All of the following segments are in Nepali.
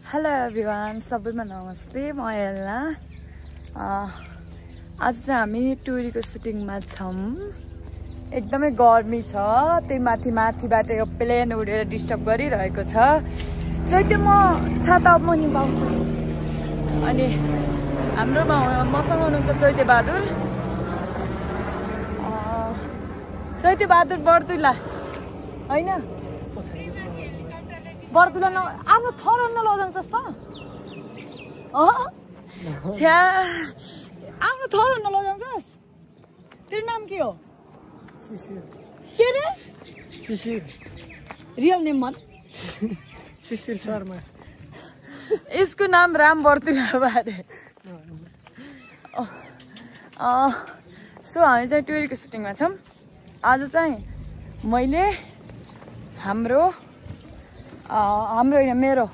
हेलो एभ्रिवान, सबैमा नमस्ते। म एल्ना। आज चाहिँ हामी टुरीको सुटिङमा छौँ। एकदमै गर्मी छ, त्यही माथिबाट यो प्लेन उडेर डिस्टर्ब गरिरहेको छ। चैत्य म छाता मुनि पाउँछु। अनि हाम्रोमा मसँग हुनुहुन्छ चैत्य बहादुर बर्दुला होइन, बर्दुला आफ्नो थर नलजाउँछस् त। छ्या, आफ्नो थर नलजाउँछस्। तेरो नाम के हो? के रे? शिशिर। रियल नेम मत। शिशिर शर्मा। इसको नाम राम बर्दुला बारे। सो हामी चाहिँ टुरीको सुटिङमा छौँ। आज चाहिँ मैले हाम्रो होइन, मेरो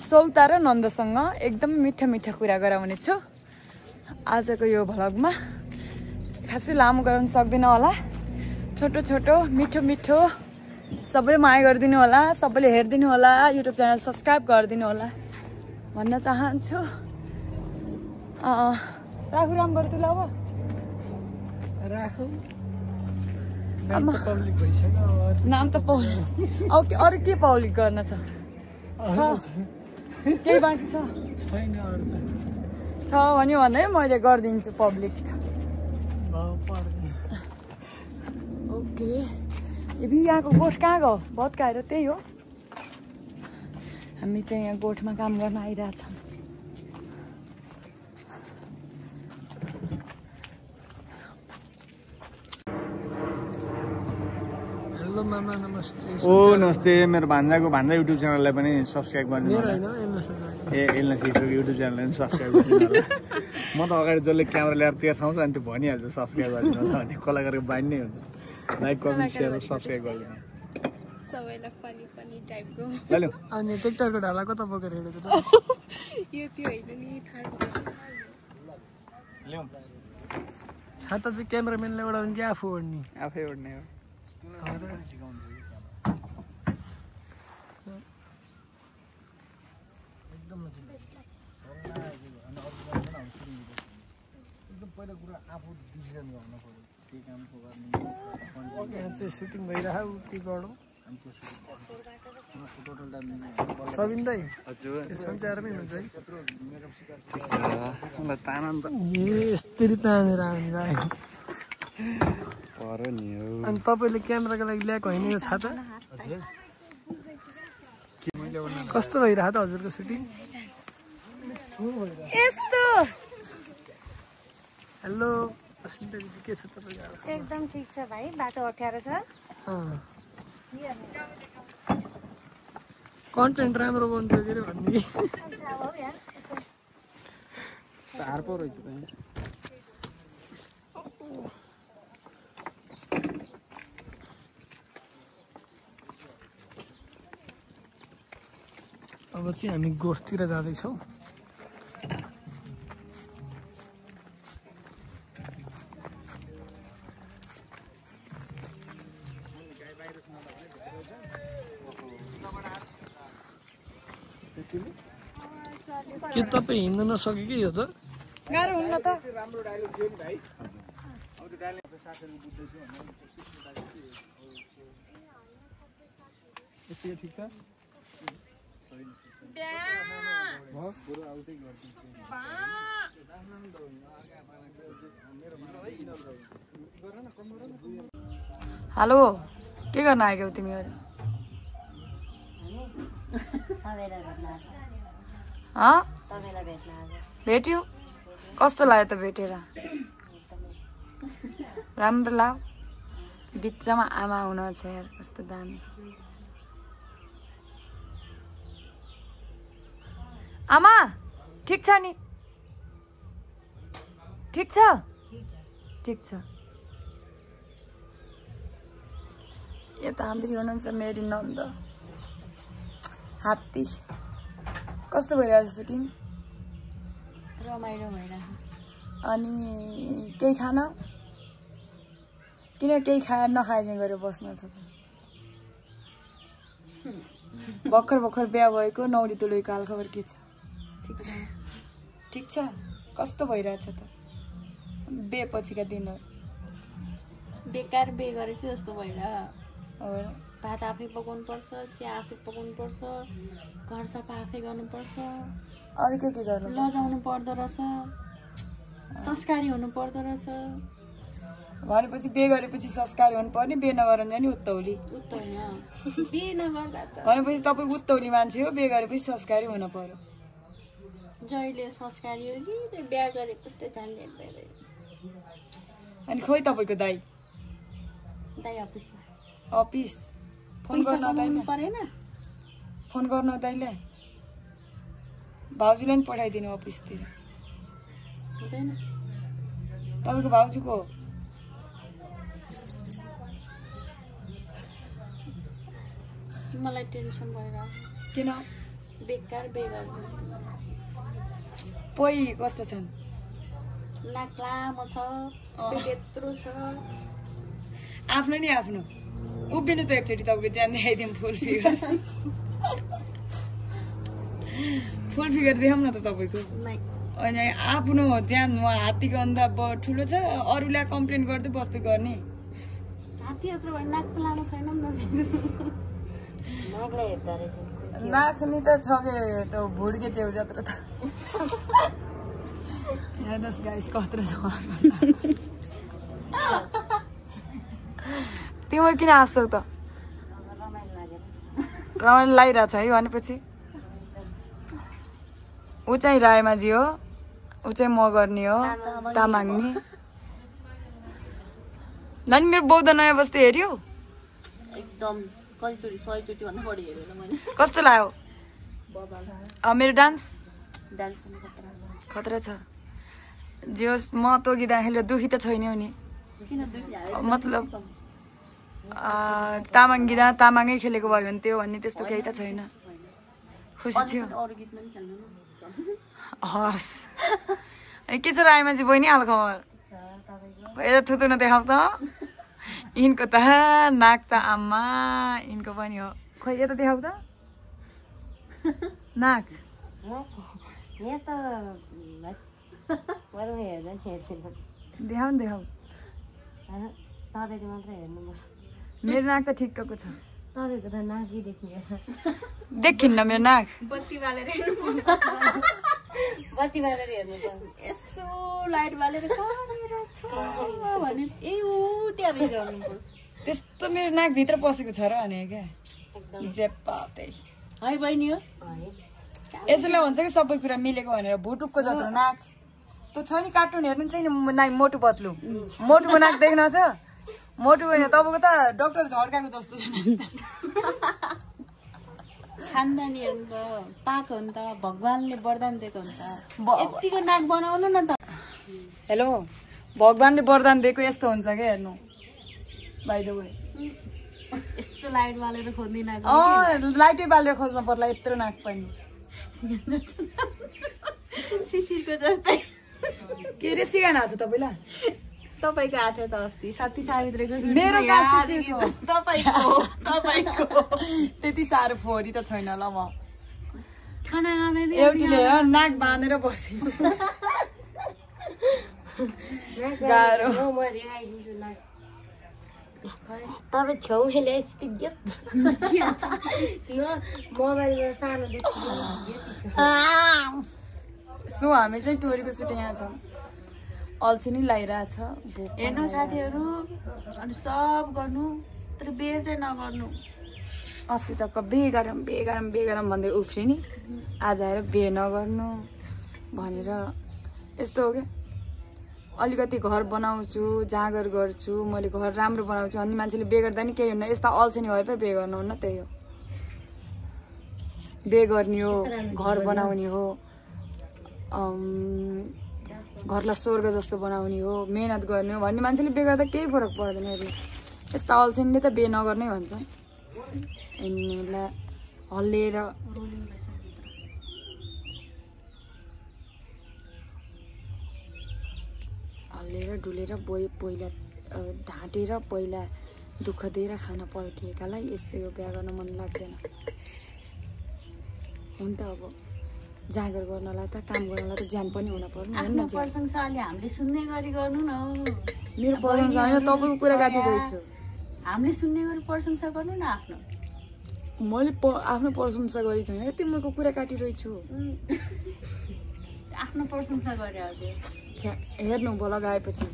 सौता र नन्दसँग एकदम मिठा कुरा गराउने छु आजको यो भ्लगमा। खासै लामो गराउन सक्दिनँ होला, छोटो मिठो सबैले माया गरिदिनु होला, सबैले हेरिदिनु होला, युट्युब च्यानल सब्सक्राइब गरिदिनु होला भन्न चाहन्छु। राखु राम बर्दुला अब राखु। नाम त पब्लिक भइसक्यो। नाम त पब्लिक, अब अरू के पब्लिक गर्न छ? केही बाँकी छ? छैन अरू त। छ भन्यो भने मैले गरिदिन्छु पब्लिक। ओके, यहाँको गोठ कहाँ गयो? भत्काएर त्यही हो। हामी चाहिँ यहाँ गोठमा काम गर्न आइरहेछौँ। हेलो मामा, नमस्ते। नमस्ते। मेरो भान्जा युट्युब च्यानललाई पनि सब्सक्राइब गरिदिनु होला। एल्ना सिस्टरको युट्युब च्यानललाई पनि सब्सक्राइब गरिदिनु होला। म त अगाडि जसले क्यामेरा ल्याएर तेर्साउँछ अनि त्यो भनिहाल्छु सब्सक्राइब गरिदिनु होला भने कलाकारको बानी नै हुन्छ। लाइक, कमेन्ट, सेयर, सब्सक्राइब गरिदिनु सबैलाई फनी टाइपको। हेलो। अनि टिकटकको ढाला कता बोकेर हिँडेको त? यो त्यो होइन नि, ल्याउँ। छाता चाहिँ क्यामेराम्यानले उडाउने कि आफू ओढ्ने? आफै ओढ्ने हो। यहाँ चाहिँ सुटिङ भइरहेको के गरौँ? सबिन दाइ सञ्चारमै हुन्छ है? यस्तरी तानेर आउने भाइ। अनि तपाईँले क्यामेराको लागि ल्याएको होइन यो छाता? कस्तो भइरहेको त हजुरको सुटिङ? यस्तो। हेलो अस्मिता दिदी, के छ तपाईँको? एकदम ठिक छ भाइ, बाटो अप्ठ्यारो छ। कन्टेन्ट राम्रो बन्छ के अरे भन्ने कि हार पो रहेछ त। अब चाहिँ हामी गोठतिर जाँदैछौँ। के तपाईँ हिँड्नु नसके कि यो त? गाह्रो हुन्न त। ठिक छ। हेलो, के गर्न आएछौ तिमीहरू? भेट्यो? कस्तो लाग्यो त भेटेर? राम्रो लाग्यो। बिचमा आमा हुन छ यार, कस्तो दामी। आमा ठिक छ नि? ठिक छ? ठिक छ। यता हाम्री हुनुहुन्छ मेरी नन्द। हात्ती कस्तो भइरहेछ सुटिङ? रमाइलो भइरहेको। अनि केही खान? किन केही नखाए चाहिँ गरेर बस्नु छ त? भर्खर बिहा भएको नौरी तुलैको हालखबर के छ? ठिक छ? कस्तो भइरहेछ त बे पछिका दिनहरू? बेकार बे गरेपछि जस्तो भइरहेको। भात आफै पकाउनु पर्छ, चिया आफै पकाउनु पर्छ, घर सफा आफै गर्नुपर्छ, अरू के गर्नु? लजाउनु पर्दो रहेछ, संस्कारी हुनु पर्दो रहेछ। भनेपछि बे गरेपछि संस्कारी हुनुपर्ने, बे नगरन जाने उत्तौली। बे नगर्दा त भनेपछि तपाईँ उत्तौली मान्छे हो, बे गरेपछि संस्कारी हुन पर्यो। जहिले संस्कारी हो कि बिहा गरेपछि त जान्दैन। अनि खोइ तपाईँको दाइ अफिसमा। अफिस फोन गर्न परेन? फोन गर्नु दाइलाई, भाउजूलाई पनि पठाइदिनु अफिसतिर। हुँदैन? तपाईँको भाउजूको मलाई टेन्सन भइरहेको। किन? बेकार बेगर पोइ कस्तो छन्? नाक लामो छ, पेट यत्रो छ। आफ्नो नि आफ्नो उभिनु त एकचोटि तपाईँको ज्यान देखाइदिउँ। फुल फिगर देखाउँ न त तपाईँको। अनि आफ्नो ज्यान हात्तीको अन्दा ठुलो छ, अरूलाई कम्प्लेन गर्दै बस्दै गर्ने। हात्ती यत्रो भयो, नाक त लामो छैन नि नाक नि त छ के त भुड्के च्याउ जत्र त। हेर्नुहोस् गाइस कत्रो छ। तिम्रो किन हाँस्छौ त? रमाइलो लागिरहेछ है। भनेपछि ऊ चाहिँ रायमाझी हो, ऊ चाहिँ मगर्नी हो, तामाङ्नी। नानी मेरो बौद्ध नयाँ बस्ती हेऱ्यो? एकदम कतिचोटि 100 चोटि भन्दा बढी हेरेन मैले। कस्तो लाग्यो? मेरो डान्स खतरा छ। जे होस् म तोकिँदाखेरि दुखी त छैन नि। मतलब तामाङ गीत तामाङै खेलेको भयो भने त्यो भन्ने त्यस्तो केही त छैन। खुसी छु। हस्। अनि के छ रायमाझी बहिनी हालखबर? यता थुतुन देखाउ त। यिनको त नाक त आम्मा, यिनको पनि हो। खोइ यता देखाउ त नाक। देखाउ न देखाउ। मेरो नाक त ठिक्कको छ। देखिन्न मेरो नाक। बत्ती बालेर हेर्नुपर्छ। यसो लाइट बालेर कहाँनिर छ भने ए ऊ त्यहाँ भिजाउनुपर्छ। त्यस्तो मेरो नाक भित्र पसेको छ र भने क्या जेप्पा त्यही है बहिनी हो। यसैले भन्छ कि सबै कुरा मिलेको भनेर। भुटुकको जत्रो नाक त्यो छ नि। कार्टुन हेर्नु चाहिँ नाक मोटु पत्लु। मोटुको नाक देख्न छ? मोटु होइन तपाईँको त डक्टर झड्काएको जस्तो छ। खानदानी हो नि त, पाएको हो नि त, भगवानले वरदान दिएको हो नि त। यतिको नाक बनाउनु न त। हेलो, भगवानले वरदान दिएको यस्तो हुन्छ क्या। हेर्नु बाइ द वे यसो लाइट बालेर खोज्ने नाक। लाइटै बालेर खोज्न पर्ला यत्रो नाक पनि। शिशिरको जस्तै। के रे सिगान हाल्छ तपाईँलाई? तपाईँको हात त अस्ति साथी सावित्रीको। मेरो तपाईँको त्यति साह्रो फोरी त छैन ल। म खाना एउटीले नाक बाँधेर बसेको गाह्रो। तपाईँ छेउमै ल्याइसक्यो मोबाइलमा सानो सो हामी चाहिँ टोरीको सुटिङ यहाँ छौँ। अल्छी नै लागिरहेछ। हेर्नु साथीहरू, अनि सब गर्नु तर बे चाहिँ नगर्नु। अस्ति तक बे गरौँ भन्दै उफ्रि नि, आज आएर बे नगर्नु भनेर यस्तो हो क्या। अलिकति घर बनाउँछु, जाँगर गर्छु, मैले घर राम्रो बनाउँछु अनि मान्छेले बे गर्दा नि केही हुन्न। यस्ता अल्छी भए पनि बे गर्नुहुन्न। त्यही हो, बे गर्ने हो, घर बनाउने हो, घरलाई स्वर्ग जस्तो बनाउने हो, मेहनत गर्ने हो भन्ने मान्छेले बे गर्दा केही फरक पर्दैन। यस्ता अल्छीले त बे नगर्नै भन्छ। यिनीहरूलाई हल्लिएर डुलेर पहिला ढाँटेर पहिला दुःख दिएर खान पर्खिएकालाई यस्तै हो। बिहा गर्न मन लाग्दैन। हुन त अब जागर गर्नलाई त काम गर्नलाई त ज्यान पनि हुन पर्यो आफ्नो प्रशंसाले हामीले सुन्ने गरी गर्नु न। मेरो प्रशंसा होइन तपाईँको कुरा काटिरहेछु। हामीले सुन्ने गरी प्रशंसा गर्नु न आफ्नो। मैले आफ्नो प्रशंसा गरी छैन तिम्रो कुरा काटिरहेछु। आफ्नो प्रशंसा गरे हजुर। हेर्नु भयो लगाएपछि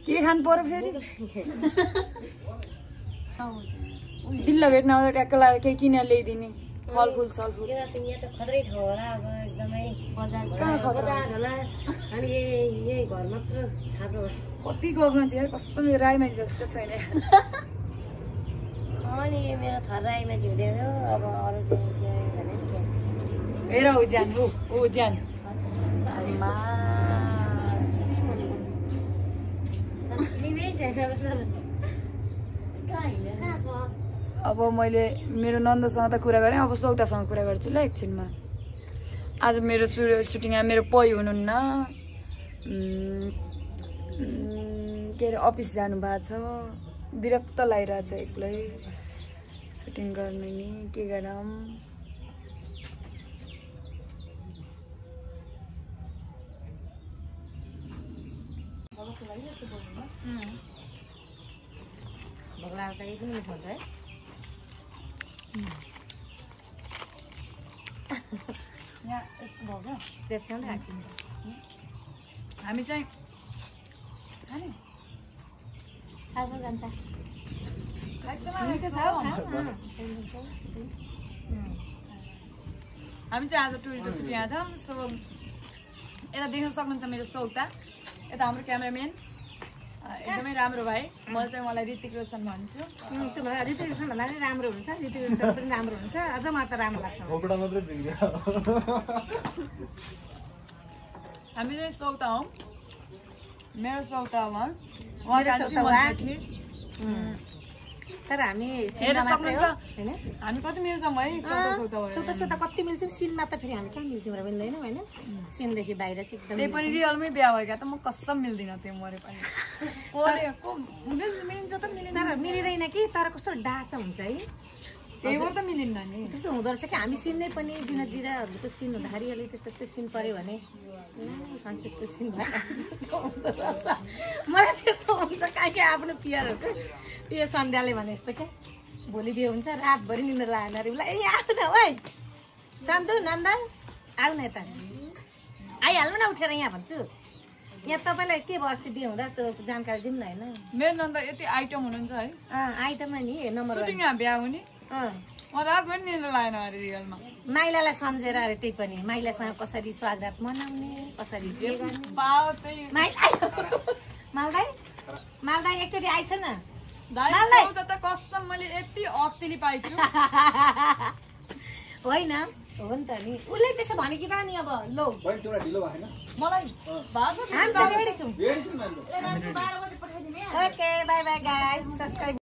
के खानु पर्यो फेरि दिल्ल भेट्न आउँदा ट्याक्क लगाएर केही किनेर ल्याइदिने फलफुल सलफुल। यहाँ त खतरै ठाउँ होला अब एकदमै कहाँ खतरा होला अनि यही घर मात्र छाप्रो कति गफ मान्छे यार कस्तो मेरो राई मान्छे जस्तो छैन। अनि मेरो थर राईमा झिउँदैन अब अरू हेर ऊ ज्यान ऊ ज्यान अब मैले मेरो नन्दसँग त कुरा गरेँ अब सौतासँग कुरा गर्छु ल एकछिनमा। आज मेरो सुटिङमा मेरो पै हुनुहुन्न के अरे अफिस जानुभएको छ विरक्त लागिरहेछ एक्लै सुटिङ गर्ने नि के गरौँ। हामी चाहिँ आज टुरिस्ट सुटिङ आएको छौँ। सो यता देख्न सक्नुहुन्छ मेरो सौता यता हाम्रो क्यामेराम्यान एकदमै राम्रो भाइ। मलाई ऋतिक रोशन भन्छु। ऋतिक रोशन भन्दा पनि राम्रो हुन्छ ऋतिक रोशन पनि राम्रो हुन्छ अझ मलाई त राम्रो लाग्छ। हामी चाहिँ सौता हौ मेरो सौता हो तर हामी हामी कति मिल्छौँ है सौता सौता कति मिल्छौँ सिनमा त फेरि हामी कहाँ मिल्छौँ र मिल्दैनौँ होइन सिनदेखि बाहिर चाहिँ एकदम त्यही पनि रियलमै बिहा भएका त म कसम मिल्दिनँ त्यो मरे पनि मिलिन्छ त तर मिलिँदैन कि तर कस्तो डाँचा हुन्छ है त्यही भएर त मिलिन्न नि त्यस्तो हुँदो रहेछ कि हामी सिन नै पनि दिनजिराहरूको सिन हुँदाखेरि अलिक त्यस्तो सिन पऱ्यो भने त्यस्तो सिन भएर मलाई त्यस्तो हुन्छ कहीँ कहीँ आफ्नो पियरहरूको यो सन्ध्याले भने जस्तो क्या भोलि बिहे हुन्छ रातभरि निन्द्रा लागेन अरे उसलाई ए आऊ न है सन्तु नन्दा आऊ न यता आइहाल्नु न उठेर यहाँ भन्छु यहाँ तपाईँलाई के भयो अस्ति बिहे हुँदा त्यो जानकारी दिउँ न होइन मेरो नन्दा यति आइटम हुनुहुन्छ है आइटममा नि नम्बर सुटिङमा बिहा हुने रात पनि निन्द्रा लागेन अरे रियलमा माइलालाई सम्झेर अरे त्यही पनि माइलासँग कसरी स्वागत मनाउने कसरी के गर्ने मालदाई एकचोटि आइछ न त कसम मैले यति अक्तिली पाइछु होइन हो नि त नि उसले त्यसो भने कि नि अब लो मलाई okay by by guys subscribe